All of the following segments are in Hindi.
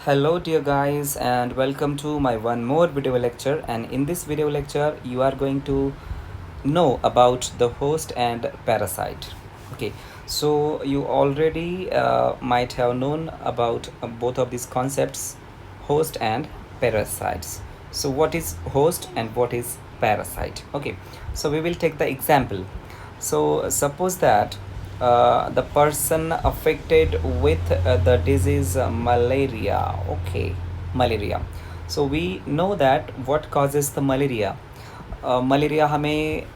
Hello dear guys and welcome to my one more video lecture, and in this video lecture you are going to know about the host and parasite. Okay, so you already might have known about both of these concepts, host and parasites. So what is host and what is parasite? Okay, so we will take the example. So suppose that the person affected with the disease malaria. Okay, malaria. So we know that what causes the malaria. Malaria हमें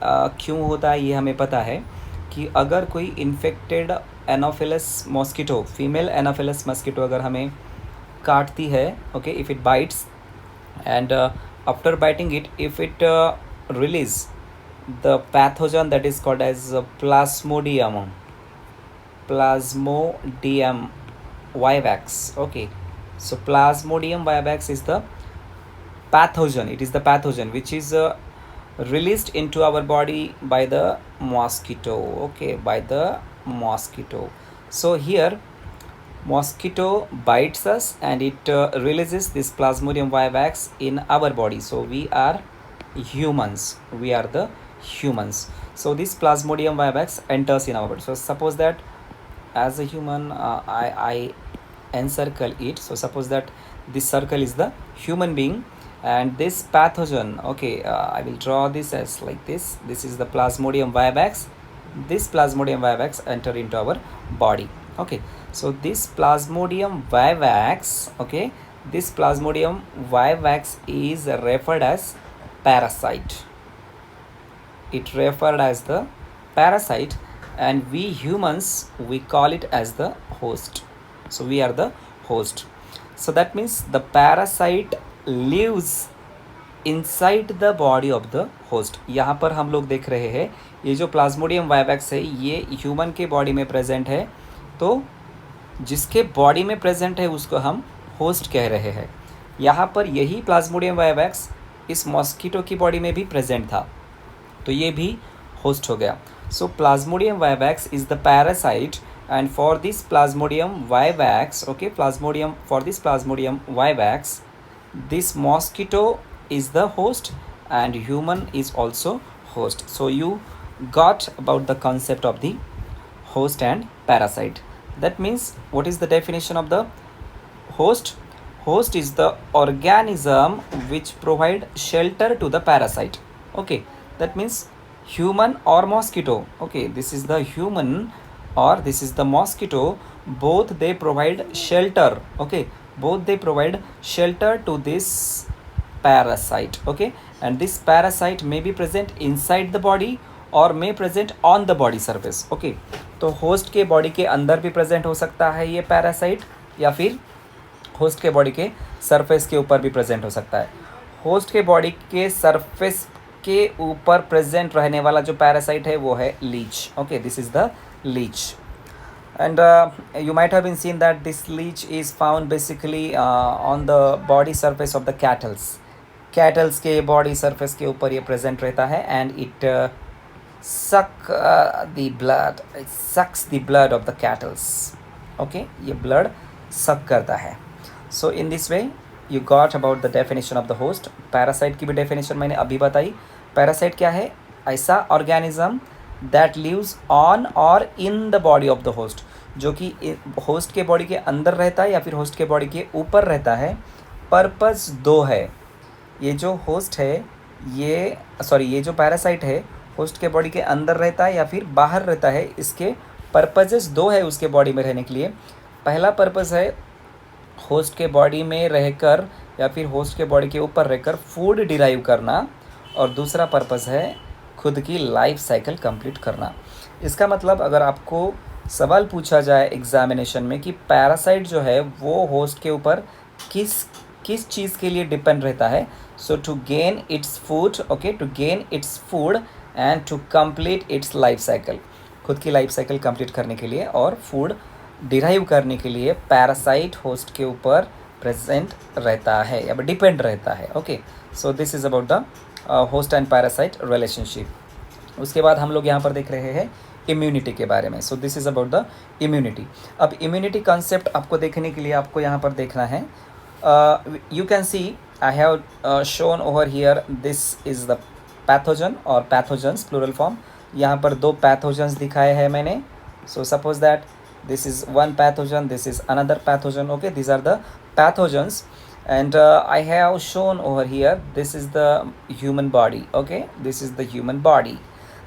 क्यों होता है ये हमें पता है कि अगर कोई infected Anopheles mosquito, female Anopheles mosquito अगर हमें काटती है, okay, if it bytes and after biting it, if it release the pathogen that is called as plasmodium vivax. Okay, so plasmodium vivax is the pathogen. It is the pathogen which is released into our body by the mosquito. Okay, by the mosquito. So here mosquito bites us and it releases this plasmodium vivax in our body. So we are humans, we are the humans. So this plasmodium vivax enters in our body. So suppose that as a human, I encircle it. So suppose that this circle is the human being and this pathogen, okay, I will draw this as like this is the plasmodium vivax. This plasmodium vivax enter into our body. Okay, so this plasmodium vivax, okay, this plasmodium vivax is referred as parasite. It referred as the parasite, and we humans, we call it as the host. So we are the host. So that means the parasite lives inside the body of the host. यहाँ पर हम लोग देख रहे हैं ये जो प्लाज्मोडियम वाइवैक्स है ये ह्यूमन के बॉडी में प्रेजेंट है. तो जिसके बॉडी में प्रेजेंट है उसको हम होस्ट कह रहे हैं. यहाँ पर यही प्लाज्मोडियम वाइवैक्स इस मॉस्किटो की बॉडी में भी प्रेजेंट था, तो ये भी होस्ट हो गया. So Plasmodium vivax is the parasite, and for this Plasmodium vivax, okay, Plasmodium, for this Plasmodium vivax, this mosquito is the host and human is also host. So you got about the concept of the host and parasite. That means what is the definition of the host? Host is the organism which provide shelter to the parasite. Okay, that means human or mosquito. Okay, this is the human or this is the mosquito, both they provide shelter. Okay, both they provide shelter to this parasite. Okay, and this parasite may be present inside the body or may present on the body surface. Okay, तो होस्ट के बॉडी के अंदर भी प्रेजेंट हो सकता है ये पैरासाइट, या फिर होस्ट के बॉडी के सरफेस के ऊपर भी प्रेजेंट हो सकता है. होस्ट के बॉडी के सरफेस के ऊपर प्रेजेंट रहने वाला जो पैरासाइट है वो है leech. Okay, this is the leech. And you might have been seen that this leech is found basically on the body surface of the cattles के body surface के ऊपर ये present रहता है, and it sucks the blood of the cattles. Okay, ये blood suck करता है. So in this way you got about the definition of the host. Parasite की भी definition मैंने अभी बताई. Parasite क्या है? ऐसा organism that lives on or in the body of the host, जो कि होस्ट के बॉडी के अंदर रहता है या फिर होस्ट के बॉडी के ऊपर रहता है. पर्पस दो है. ये जो होस्ट है, ये जो पैरासाइट है, होस्ट के बॉडी के अंदर रहता है या फिर बाहर रहता है. इसके पर्पजेस दो है उसके बॉडी में रहने के लिए. पहला पर्पस है होस्ट के बॉडी में रहकर या फिर होस्ट के बॉडी के ऊपर रहकर फूड डिराइव करना, और दूसरा पर्पस है खुद की लाइफ साइकिल कंप्लीट करना. इसका मतलब अगर आपको सवाल पूछा जाए एग्जामिनेशन में कि पैरासाइट जो है वो होस्ट के ऊपर किस चीज़ के लिए डिपेंड रहता है, so to gain its food. Okay, to gain its food and to complete its life cycle. खुद की लाइफ साइकिल कंप्लीट करने के लिए और फूड डिराइव करने के लिए पैरासाइट होस्ट के ऊपर प्रेजेंट रहता है या डिपेंड रहता है. Okay, so this is about the host and parasite relationship. उसके बाद हम लोग यहाँ पर देख रहे हैं इम्यूनिटी के बारे में. So this is about the immunity. अब इम्यूनिटी कॉन्सेप्ट आपको देखने के लिए आपको यहाँ पर देखना है You can see I have shown over here, this is the pathogen or pathogens plural form. यहाँ पर दो pathogens दिखाए हैं मैंने. So suppose that this is one pathogen, this is another pathogen. Okay, these are the pathogens, and I have shown over here, this is the human body. Okay, this is the human body.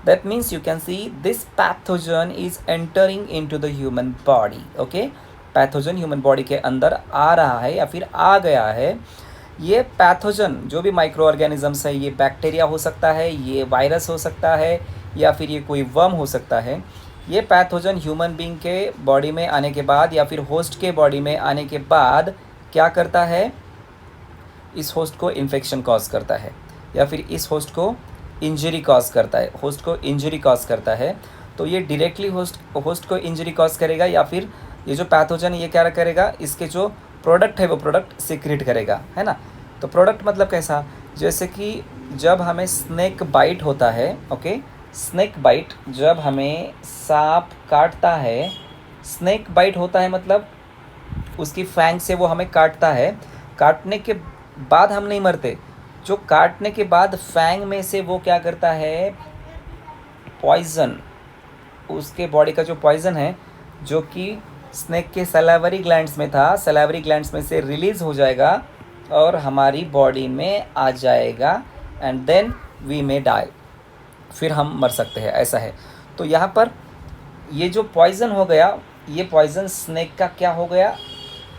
That means you can see this pathogen is entering into the human body. Okay, pathogen human body के अंदर आ रहा है या फिर आ गया है. ये पैथोजन जो भी माइक्रो ऑर्गेनिजम्स है, ये बैक्टीरिया हो सकता है, ये वायरस हो सकता है, या फिर ये कोई वर्म हो सकता है. ये पैथोजन ह्यूमन बीइंग के बॉडी में आने के बाद या फिर होस्ट के बॉडी में आने के बाद क्या करता है, इस होस्ट को इन्फेक्शन कॉज करता है या फिर इस होस्ट को इंजरी कॉज करता है, होस्ट को इंजरी कॉज करता है. तो ये डायरेक्टली होस्ट को इंजरी कॉज करेगा, या फिर ये जो पैथोजन ये क्या करेगा, इसके जो प्रोडक्ट है वो प्रोडक्ट सीक्रेट करेगा, है ना. तो प्रोडक्ट मतलब कैसा, जैसे कि जब हमें स्नेक बाइट होता है. ओके, स्नेक बाइट, जब हमें सांप काटता है, स्नेक बाइट होता है मतलब उसकी फैंग से वो हमें काटता है. काटने के बाद हम नहीं मरते, जो काटने के बाद फैंग में से वो क्या करता है, पॉइजन, उसके बॉडी का जो पॉइजन है जो कि स्नेक के सलावरी ग्लैंड्स में था, सलावरी ग्लैंड्स में से रिलीज़ हो जाएगा और हमारी बॉडी में आ जाएगा, and then we may die, फिर हम मर सकते हैं, ऐसा है. तो यहाँ पर ये जो पॉइजन हो गया, ये पॉइजन स्नेक का क्या हो गया,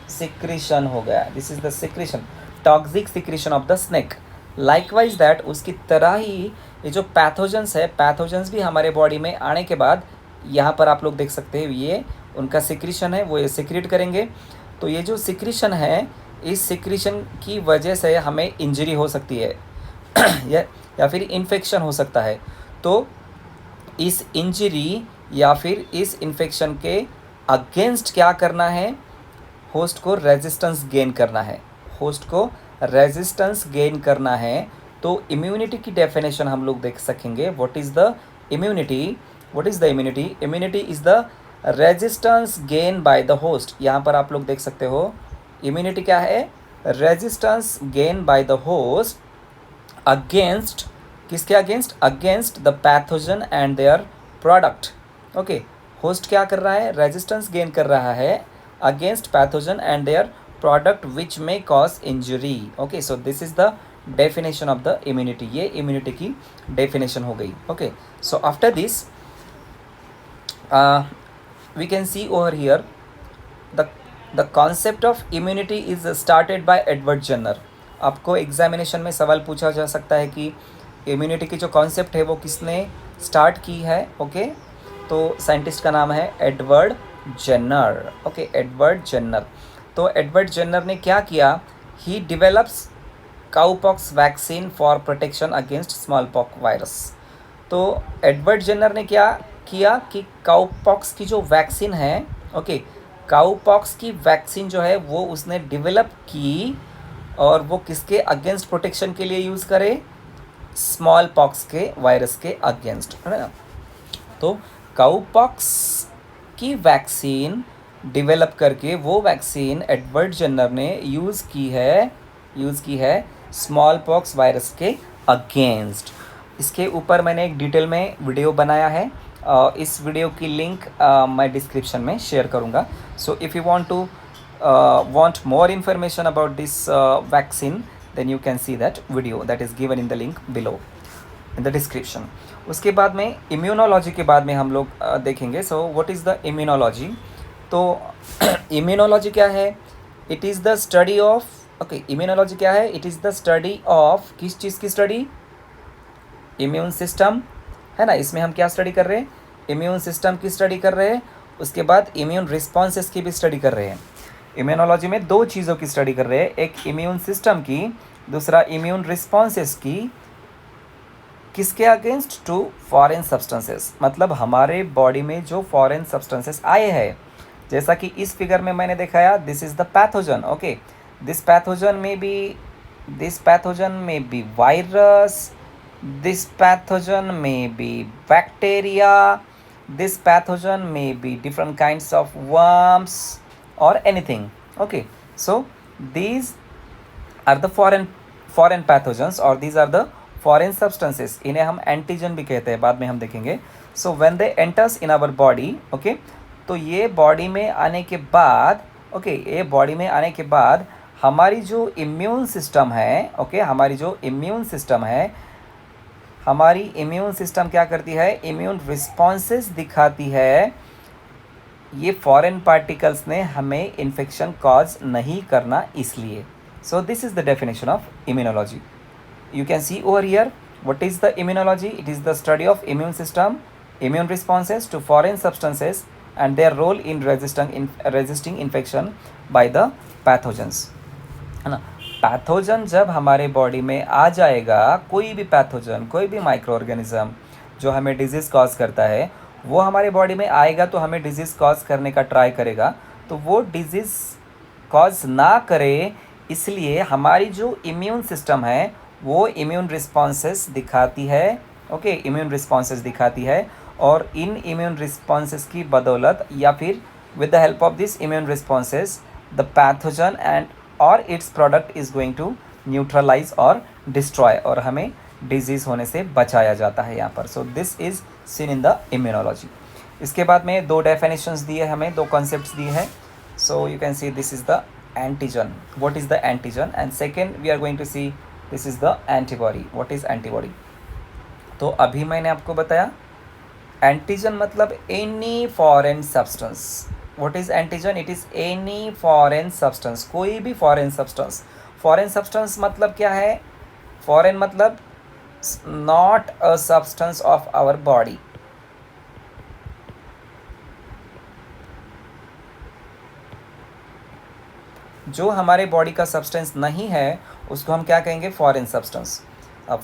सिक्रीशन हो गया. This is the secretion, toxic secretion of the snake. Likewise that, उसकी तरह ही ये जो पैथोजेंस है, पैथोजेंस भी हमारे बॉडी में आने के बाद यहाँ पर आप लोग देख सकते हैं, ये उनका सिक्रीशन है, वो ये सिक्रीट करेंगे. तो ये जो सिक्रीशन है, इस सिक्रीशन की वजह से हमें इंजरी हो सकती है या फिर इन्फेक्शन हो सकता है. तो इस इंजरी या फिर इस इन्फेक्शन के अगेंस्ट क्या करना है, होस्ट को रेजिस्टेंस गेन करना है, होस्ट को रेजिस्टेंस गेन करना है. तो इम्यूनिटी की डेफिनेशन हम लोग देख सकेंगे. What is the immunity, what is the immunity, immunity is the resistance gain by the host. यहाँ पर आप लोग देख सकते हो, इम्यूनिटी क्या है, resistance gain by the host against, किसके against, against the pathogen and their product. Okay, host क्या कर रहा है, रेजिस्टेंस गेन कर रहा है against pathogen and their product which may cause injury. Okay, so this is the definition of the immunity. ये इम्यूनिटी की डेफिनेशन हो गई. Okay, so after this we can see over here the concept of immunity is started by Edward Jenner. आपको एग्जामिनेशन में सवाल पूछा जा सकता है कि इम्यूनिटी की जो कॉन्सेप्ट है वो किसने स्टार्ट की है. ओके, तो साइंटिस्ट का नाम है Edward Jenner. Okay, Edward Jenner. तो एडवर्ड जेनर ने क्या किया, he develops cowpox vaccine for protection against smallpox virus. तो एडवर्ड जेनर ने क्या किया कि काउपॉक्स की जो वैक्सीन है, ओके, काउपॉक्स की वैक्सीन जो है वो उसने डेवलप की, और वो किसके अगेंस्ट प्रोटेक्शन के लिए यूज़ करे, स्मॉल पॉक्स के वायरस के अगेंस्ट, है ना. तो काउपॉक्स की वैक्सीन डेवलप करके वो वैक्सीन एडवर्ड जेनर ने यूज़ की है स्मॉल पॉक्स वायरस के अगेंस्ट. इसके ऊपर मैंने एक डिटेल में वीडियो बनाया है, इस वीडियो की लिंक मैं डिस्क्रिप्शन में शेयर करूँगा. So if you want more information about this vaccine, then you can see that video that is given in the link below in the description. उसके बाद में इम्यूनोलॉजी के बाद में हम लोग देखेंगे. So what is the immunology. तो इम्यूनोलॉजी क्या है, it is the study of, okay, immunology क्या है, it is the study of, किस चीज़ की स्टडी, इम्यून सिस्टम, है ना. इसमें हम क्या स्टडी कर रहे हैं, इम्यून सिस्टम की स्टडी कर रहे हैं. उसके बाद इम्यून रिस्पॉन्सेस की भी स्टडी कर रहे हैं. इम्यूनोलॉजी में दो चीज़ों की स्टडी कर रहे हैं, एक इम्यून सिस्टम की, दूसरा इम्यून रिस्पॉन्सेस की. किसके अगेंस्ट, टू फॉरेन सब्सटेंसेस, मतलब हमारे बॉडी में जो फॉरेन सब्सटेंसेस आए हैं, जैसा कि इस फिगर में मैंने दिखाया, this is the pathogen. Okay, this pathogen may be virus, this pathogen may be bacteria, this pathogen may be different kinds of worms or anything. Okay, so these are the foreign pathogens और these are the foreign substances, इन्हें हम एंटीजन भी कहते हैं, बाद में हम देखेंगे. So when they enters in our body, okay, तो ये बॉडी में आने के बाद, ओके, ये बॉडी में आने के बाद हमारी जो इम्यून सिस्टम है, ओके, हमारी जो इम्यून सिस्टम है, हमारी इम्यून सिस्टम क्या करती है, इम्यून रिस्पॉन्सेस दिखाती है. ये फॉरेन पार्टिकल्स ने हमें इन्फेक्शन कॉज नहीं करना इसलिए. सो this is the definition of immunology. You can see over here what is the immunology. It is the study of immune system, immune responses to foreign substances and their role in resisting infection by the pathogens, है ना. पैथोजन जब हमारे बॉडी में आ जाएगा, कोई भी पैथोजन, कोई भी माइक्रो ऑर्गेनिज्म जो हमें डिजीज़ कॉज करता है, वो हमारे बॉडी में आएगा तो हमें डिजीज़ कॉज करने का ट्राई करेगा. तो वो डिजीज़ कॉज ना करे इसलिए हमारी जो इम्यून सिस्टम है वो इम्यून रिस्पॉन्सेस दिखाती है. ओके, इम्यून रिस्पॉन्सेस दिखाती है और इन इम्यून रिस्पॉन्सेस की बदौलत या फिर with the help of this immune responses the pathogen and और its product is going to neutralise और डिस्ट्रॉय और हमें डिजीज़ होने से बचाया जाता है यहाँ पर. So this is seen in the immunology. इसके बाद में दो डेफिनेशंस दिए, हमें दो कॉन्सेप्ट्स दिए हैं. So you can see this is the antigen. What is the antigen? And second we are going to see this is the antibody. What is antibody? तो अभी मैंने आपको बताया एंटीजन मतलब any foreign substance. What is antigen? It is any foreign substance, कोई भी फॉरेन सब्सटेंस. फॉरेन सब्सटेंस मतलब क्या है? फॉरेन मतलब not a substance of our body. जो हमारे बॉडी का सब्सटेंस नहीं है उसको हम क्या कहेंगे? Foreign substance. अब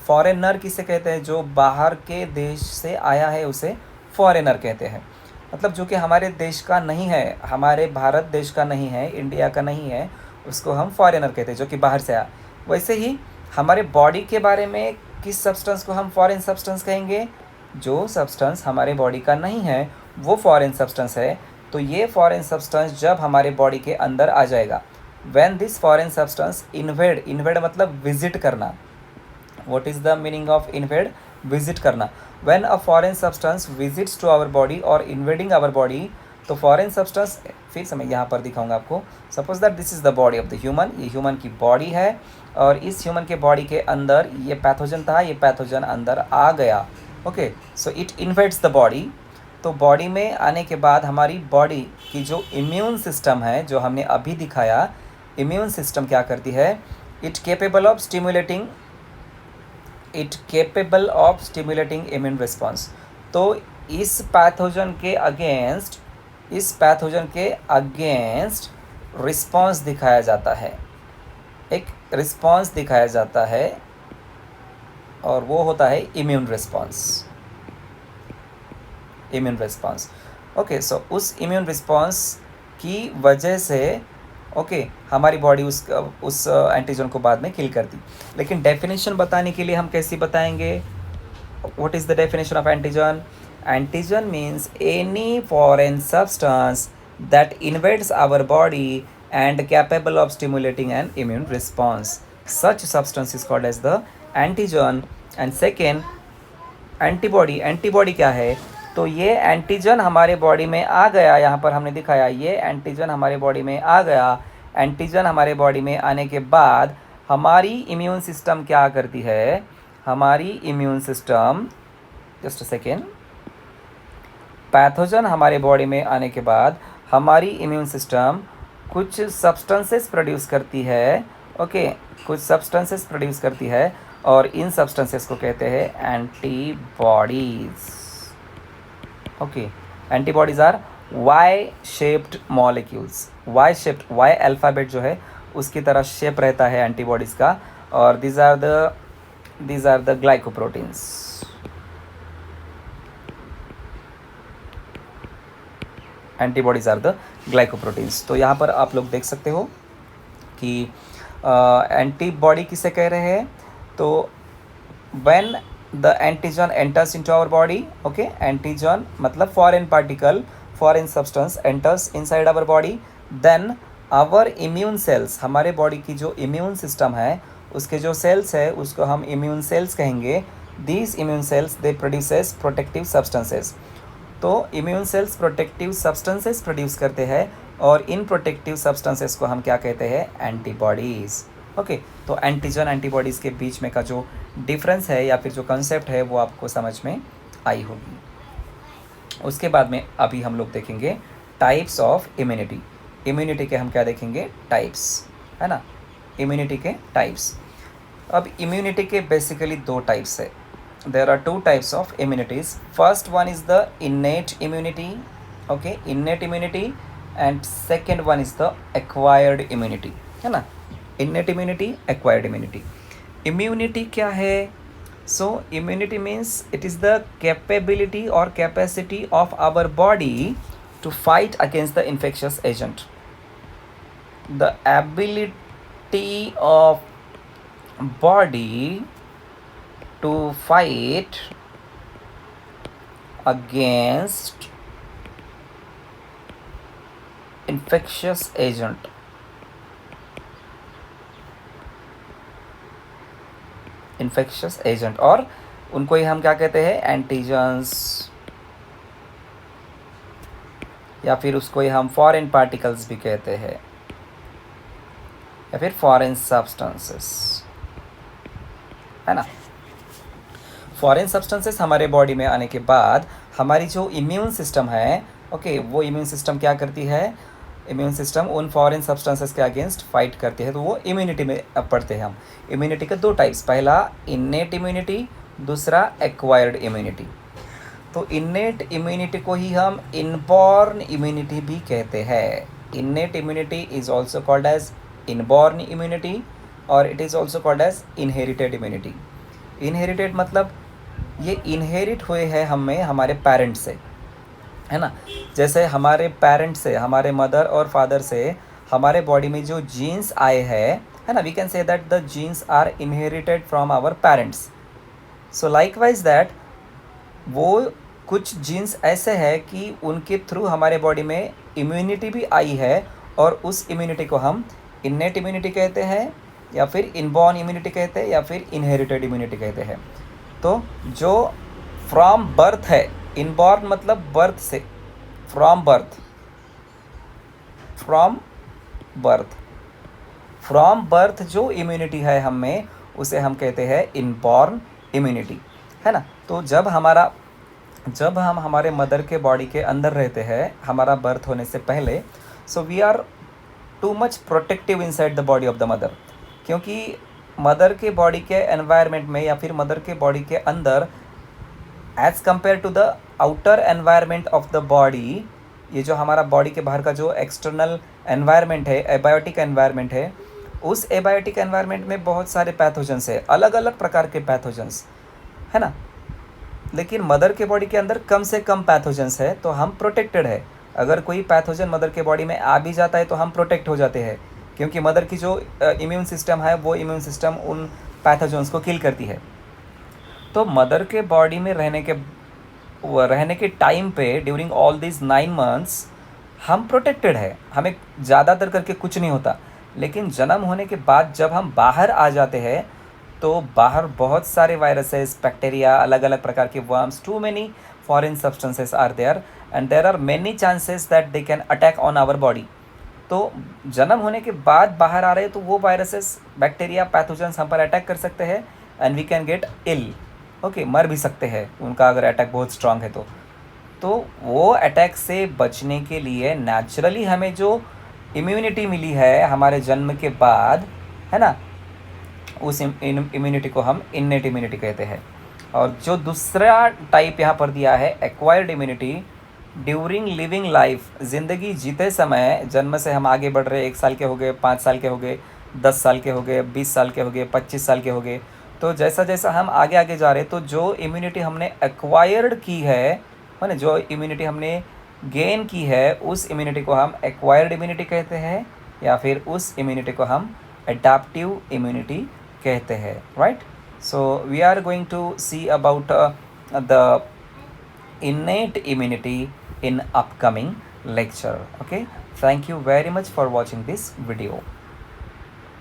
फॉरेनर किसे कहते हैं? जो बाहर के देश से आया है उसे फॉरेनर कहते हैं. मतलब जो कि हमारे देश का नहीं है, हमारे भारत देश का नहीं है, इंडिया का नहीं है, उसको हम फॉरेनर कहते हैं, जो कि बाहर से आया. वैसे ही हमारे बॉडी के बारे में किस सब्सटेंस को हम फॉरेन सब्सटेंस कहेंगे? जो सब्सटेंस हमारे बॉडी का नहीं है वो फॉरेन सब्सटेंस है. तो ये फॉरेन सब्सटेंस जब हमारे बॉडी के अंदर आ जाएगा, when this foreign substance invade मतलब विजिट करना. What is the meaning of invade? Visit करना. When a foreign substance visits to our body और इन्वेडिंग आवर बॉडी, तो फॉरेन सब्सटेंस, फिर से मैं यहाँ पर दिखाऊंगा आपको. Suppose that this is the body of the human. ये ह्यूमन की बॉडी है और इस ह्यूमन के बॉडी के अंदर ये पैथोजन था, ये पैथोजन अंदर आ गया. Okay, so it invades the body. तो बॉडी में आने के बाद हमारी बॉडी की जो इम्यून सिस्टम है, जो हमने अभी दिखाया, इम्यून सिस्टम क्या करती है? It capable of stimulating immune response. तो इस पैथोजन के अगेंस्ट रिस्पॉन्स दिखाया जाता है. एक रिस्पॉन्स दिखाया जाता है और वो होता है इम्यून रिस्पॉन्स. ओके, सो उस इम्यून रिस्पॉन्स की वजह से हमारी बॉडी उस एंटीजन को बाद में किल करती. लेकिन डेफिनेशन बताने के लिए हम कैसे बताएंगे? What is the definition of antigen? Antigen means any foreign substance that invades our body and capable of stimulating an immune response. Such substance is called as the antigen. And second, antibody क्या है? तो ये एंटीजन हमारे बॉडी में आ गया, यहाँ पर हमने दिखाया, ये एंटीजन हमारे बॉडी में आ गया. एंटीजन हमारे बॉडी में आने के बाद हमारी इम्यून सिस्टम क्या करती है? हमारी immune system, just a second, pathogen हमारे बॉडी में आने के बाद हमारी इम्यून सिस्टम कुछ सब्सटेंसेस प्रोड्यूस करती है. कुछ सब्सटेंसेस प्रोड्यूस करती है और इन सब्सटेंसेस को कहते हैं antibodies. Antibodies are Y shaped molecules. Y alphabet जो है उसकी तरह शेप रहता है एंटीबॉडीज़ का. और these are the glycoproteins. Antibodies are the glycoproteins. तो यहाँ पर आप लोग देख सकते हो कि एंटीबॉडी किसे कह रहे हैं? तो when the antigen enters into our body, antigen मतलब foreign particle, foreign substance enters inside our body, then our immune cells, हमारे बॉडी की जो इम्यून सिस्टम है उसके जो सेल्स है उसको हम इम्यून सेल्स कहेंगे. These immune cells they produces protective substances. तो immune cells protective substances produce करते हैं और इन प्रोटेक्टिव सब्सटेंसेस को हम क्या कहते हैं, एंटीबॉडीज़. ओके, तो एंटीजन एंटीबॉडीज़ के बीच में का जो डिफरेंस है या फिर जो कंसेप्ट है वो आपको समझ में आई होगी. उसके बाद में अभी हम लोग देखेंगे टाइप्स ऑफ इम्यूनिटी. इम्यूनिटी के हम क्या देखेंगे, टाइप्स, है ना, इम्यूनिटी के टाइप्स. अब इम्यूनिटी के बेसिकली दो टाइप्स है. There are two types of immunities. First one is the innate immunity. Okay, innate immunity. And second one is the acquired immunity, है ना. Innate immunity, acquired immunity. Immunity क्या है? So immunity means it is the capability or capacity of our body to fight against the infectious agent. The ability of body to fight against infectious agent. Infectious agent, और उनको ही हम क्या कहते हैं, एंटीजन्स, या फिर उसको ही हम फॉरेन पार्टिकल्स भी कहते हैं, या फिर फॉरेन सब्सटेंसेस, है ना. फॉरेन सब्सटेंसेस हमारे बॉडी में आने के बाद हमारी जो इम्यून सिस्टम है, ओके, वो इम्यून सिस्टम क्या करती है, इम्यून सिस्टम उन फॉरेन सब्सटेंसेस के अगेंस्ट फाइट करती है. तो वो इम्यूनिटी में पढ़ते हैं हम. इम्यूनिटी के दो टाइप्स, पहला इन्नेट इम्यूनिटी, दूसरा एक्वायर्ड इम्यूनिटी. तो इन्नेट इम्यूनिटी को ही हम इनबॉर्न इम्यूनिटी भी कहते हैं. Innate immunity is also called as inborn immunity, और it is also called as inherited immunity. Inherited मतलब ये इनहेरिट हुए हैं हमें हमारे पेरेंट्स से, है ना. जैसे हमारे पेरेंट्स से, हमारे मदर और फादर से हमारे बॉडी में जो जीन्स आए हैं, है ना, we can say that the genes are inherited from our parents. So likewise that वो कुछ जीन्स ऐसे हैं कि उनके थ्रू हमारे बॉडी में इम्यूनिटी भी आई है, और उस इम्यूनिटी को हम इन्नेट इम्यूनिटी कहते हैं, या फिर इनबॉर्न इम्यूनिटी कहते हैं, या फिर इनहेरिटेड इम्यूनिटी कहते हैं. तो जो फ्रॉम बर्थ है, इनबॉर्न मतलब बर्थ से, from birth, from birth, from birth जो इम्यूनिटी है हम में, उसे हम कहते हैं इनबॉर्न इम्यूनिटी, है ना. तो जब हम हमारे मदर के बॉडी के अंदर रहते हैं, हमारा बर्थ होने से पहले, so we are too much protective inside the body of the mother. क्योंकि मदर के बॉडी के एनवायरनमेंट में, या फिर मदर के बॉडी के अंदर, as compare to the outer environment of the body, ये जो हमारा बॉडी के बाहर का जो एक्सटर्नल एनवायरनमेंट है, एबायोटिक एनवायरनमेंट है, उस एबायोटिक एनवायरनमेंट में बहुत सारे पैथोजेंस है, अलग अलग प्रकार के पैथोजेंस, है ना. लेकिन मदर के बॉडी के अंदर कम से कम पैथोजेंस है, तो हम प्रोटेक्टेड है. अगर कोई पैथोजन मदर के बॉडी में आ भी जाता है तो हम प्रोटेक्ट हो जाते हैं, क्योंकि मदर की जो इम्यून सिस्टम है, वो इम्यून सिस्टम उन पैथोजेंस को किल करती है. तो मदर के बॉडी में रहने के टाइम पे, ड्यूरिंग ऑल दिस 9 months, हम प्रोटेक्टेड है, हमें ज़्यादातर करके कुछ नहीं होता. लेकिन जन्म होने के बाद जब हम बाहर आ जाते हैं, तो बाहर बहुत सारे वायरसेस, बैक्टीरिया, अलग अलग प्रकार के worms, too many foreign substances are there, and there are many chances that they can attack on our body. तो जन्म होने के बाद बाहर आ रहे हैं, तो वो वायरसेस, बैक्टीरिया, पैथोजेंस हम पर अटैक कर सकते हैं, and we can get ill. Okay, मर भी सकते हैं उनका अगर अटैक बहुत स्ट्रांग है तो वो अटैक से बचने के लिए नेचुरली हमें जो इम्यूनिटी मिली है हमारे जन्म के बाद, है ना, उस इम्यूनिटी को हम इन्नेट इम्यूनिटी कहते हैं. और जो दूसरा टाइप यहाँ पर दिया है, acquired immunity, during living life, ज़िंदगी जीते समय, जन्म से हम आगे बढ़ रहे, 1 साल के हो गए, 5 साल के हो गए, 10 साल के हो गए, 20 साल के हो गए, 25 साल के हो गए, तो जैसा जैसा हम आगे आगे जा रहे, तो जो इम्यूनिटी हमने एक्वायर्ड की है, माने जो इम्यूनिटी हमने गेन की है, उस इम्यूनिटी को हम एक्वायर्ड इम्यूनिटी कहते हैं, या फिर उस इम्यूनिटी को हम एडाप्टिव इम्यूनिटी कहते हैं, right. So we are going to see about the innate immunity in upcoming lecture. Okay, Thank you very much for watching this video.